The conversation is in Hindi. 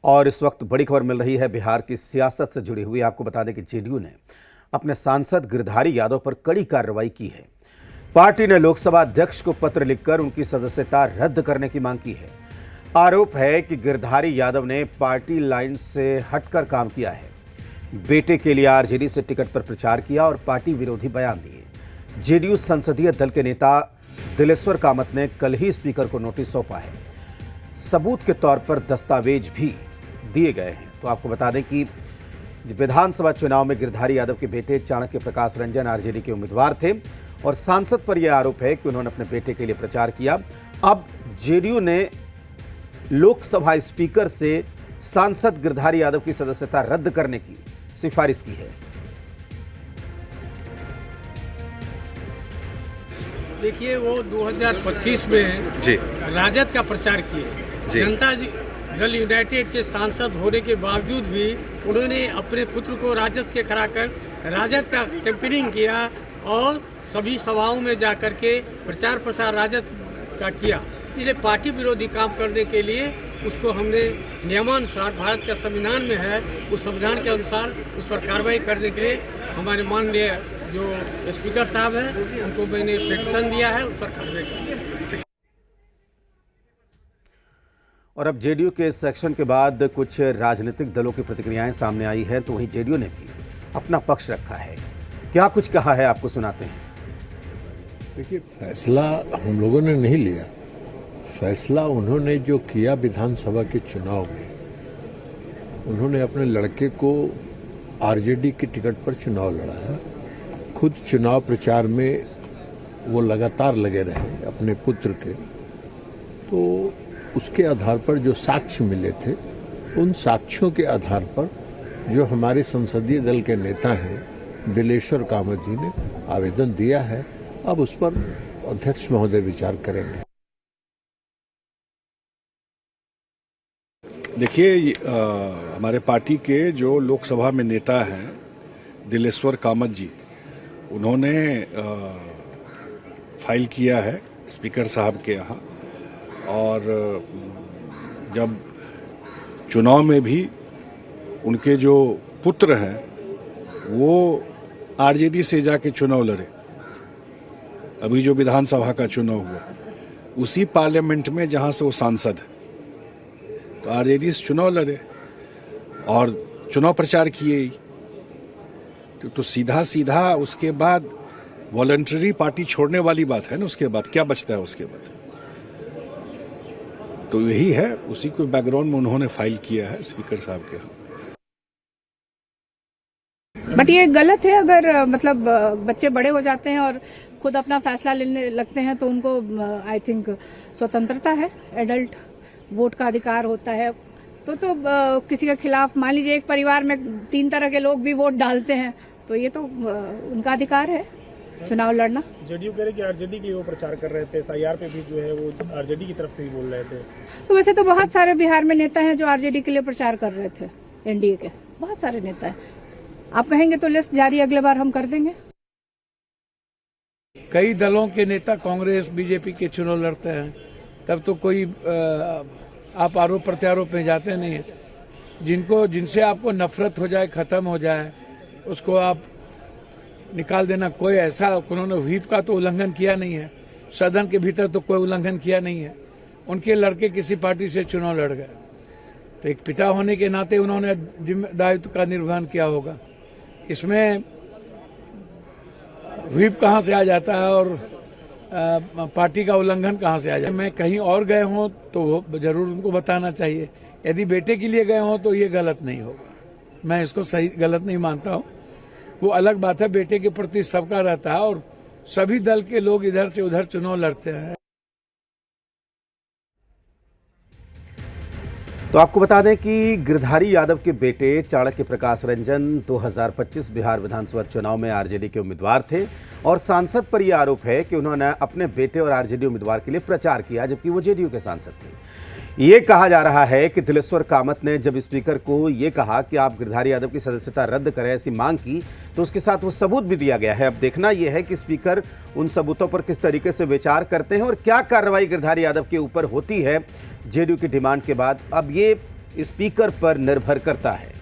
और इस वक्त बड़ी खबर मिल रही है बिहार की सियासत से जुड़ी हुई। आपको बता दें कि जेडीयू ने अपने सांसद गिरधारी यादव पर कड़ी कार्रवाई की है। पार्टी ने लोकसभा अध्यक्ष को पत्र लिखकर उनकी सदस्यता रद्द करने की मांग की है। आरोप है कि गिरधारी यादव ने पार्टी लाइन से हटकर काम किया है, बेटे के लिए आरजेडी से टिकट पर प्रचार किया और पार्टी विरोधी बयान दिए। जेडीयू संसदीय दल के नेता दिलेश्वर कामत ने कल ही स्पीकर को नोटिस सौंपा है। सबूत के तौर पर दस्तावेज भी दिए गए हैं। तो आपको बता दें कि विधानसभा चुनाव में गिरधारी यादव के बेटे चाणक्य प्रकाश रंजन आरजेडी के उम्मीदवार थे और सांसद पर यह आरोप है कि उन्होंने अपने बेटे के लिए प्रचार किया। अब जेडीयू ने लोकसभा स्पीकर से सांसद गिरधारी यादव की सदस्यता रद्द करने की सिफारिश की है। देखिए, वो 2025 में जी राजद का प्रचार किए। जनता दल यूनाइटेड के सांसद होने के बावजूद भी उन्होंने अपने पुत्र को राजद से खड़ा कर राजद का कैंपेनिंग किया और सभी सभाओं में जाकर के प्रचार प्रसार राजद का किया। इसलिए पार्टी विरोधी काम करने के लिए उसको हमने नियमानुसार, भारत का संविधान में है, उस संविधान के अनुसार उस पर कार्रवाई करने के लिए हमारे माननीय जो स्पीकर साहब हैं उनको मैंने पिटीशन दिया है, उस पर कार्रवाई की। और अब जेडीयू के इस सेक्शन के बाद कुछ राजनीतिक दलों की प्रतिक्रियाएं सामने आई है, तो वहीं जेडीयू ने भी अपना पक्ष रखा है। क्या कुछ कहा है, आपको सुनाते हैं। देखिए, फैसला हम लोगों ने नहीं लिया। फैसला उन्होंने जो किया विधानसभा के चुनाव में, उन्होंने अपने लड़के को आरजेडी की टिकट पर चुनाव लड़ाया। खुद चुनाव प्रचार में वो लगातार लगे रहे अपने पुत्र के। तो उसके आधार पर जो साक्ष्य मिले थे, उन साक्ष्यों के आधार पर जो हमारे संसदीय दल के नेता हैं दिलेश्वर कामत जी ने आवेदन दिया है। अब उस पर अध्यक्ष महोदय विचार करेंगे। देखिए, हमारे पार्टी के जो लोकसभा में नेता हैं दिलेश्वर कामत जी, उन्होंने फाइल किया है स्पीकर साहब के यहाँ। और जब चुनाव में भी उनके जो पुत्र हैं वो आरजेडी से जाके चुनाव लड़े, अभी जो विधानसभा का चुनाव हुआ उसी पार्लियामेंट में जहां से वो सांसद है, तो आरजेडी से चुनाव लड़े और चुनाव प्रचार किए। तो सीधा सीधा उसके बाद वॉलंटरी पार्टी छोड़ने वाली बात है ना। उसके बाद क्या बचता है उसके बाद? तो यही है, उसी को बैकग्राउंड में उन्होंने फाइल किया है स्पीकर साहब के यहाँ। बट ये गलत है। अगर मतलब बच्चे बड़े हो जाते हैं और खुद अपना फैसला लेने लगते हैं तो उनको आई थिंक स्वतंत्रता है, एडल्ट वोट का अधिकार होता है। तो किसी के खिलाफ, मान लीजिए एक परिवार में 3 तरह के लोग भी वोट डालते हैं, तो ये तो उनका अधिकार है चुनाव लड़ना। जेडीयू कह रहे कि आरजेडी की वो प्रचार कर रहे थे, एसआईआर पे भी जो है वो आरजेडी की तरफ से ही बोल रहे थे। तो वैसे तो बहुत सारे बिहार में नेता हैं जो आरजेडी के लिए प्रचार कर रहे थे, एनडीए के बहुत सारे नेता हैं। आप कहेंगे तो लिस्ट जारी अगले बार हम कर देंगे। कई दलों के नेता कांग्रेस बीजेपी के चुनाव लड़ते हैं, तब तो कोई आप आरोप प्रत्यारोप में जाते नहीं है। जिनसे आपको नफरत हो जाए, खत्म हो जाए, उसको आप निकाल देना। कोई ऐसा उन्होंने व्हीप का तो उल्लंघन किया नहीं है, सदन के भीतर तो कोई उल्लंघन किया नहीं है। उनके लड़के किसी पार्टी से चुनाव लड़ गए, तो एक पिता होने के नाते उन्होंने दायित्व का निर्वहन किया होगा। इसमें व्हीप कहाँ से आ जाता है और पार्टी का उल्लंघन कहाँ से आ जाता है? मैं कहीं और गए हों तो जरूर उनको बताना चाहिए। यदि बेटे के लिए गए हों तो ये गलत नहीं होगा। मैं इसको सही गलत नहीं मानता हूँ। वो अलग बात है, बेटे के प्रति सबका रहता है और सभी दल के लोग इधर से उधर चुनाव लड़ते हैं। तो आपको बता दें कि गिरधारी यादव के बेटे चाणक्य प्रकाश रंजन 2025 बिहार विधानसभा चुनाव में आरजेडी के उम्मीदवार थे और सांसद पर यह आरोप है कि उन्होंने अपने बेटे और आरजेडी उम्मीदवार के लिए प्रचार किया, जबकि वो जेडीयू के सांसद थे। ये कहा जा रहा है कि दिलेश्वर कामत ने जब स्पीकर को ये कहा कि आप गिरधारी यादव की सदस्यता रद्द करें, ऐसी मांग की, तो उसके साथ वो सबूत भी दिया गया है। अब देखना यह है कि स्पीकर उन सबूतों पर किस तरीके से विचार करते हैं और क्या कार्रवाई गिरधारी यादव के ऊपर होती है जेडीयू की डिमांड के बाद। अब ये स्पीकर पर निर्भर करता है।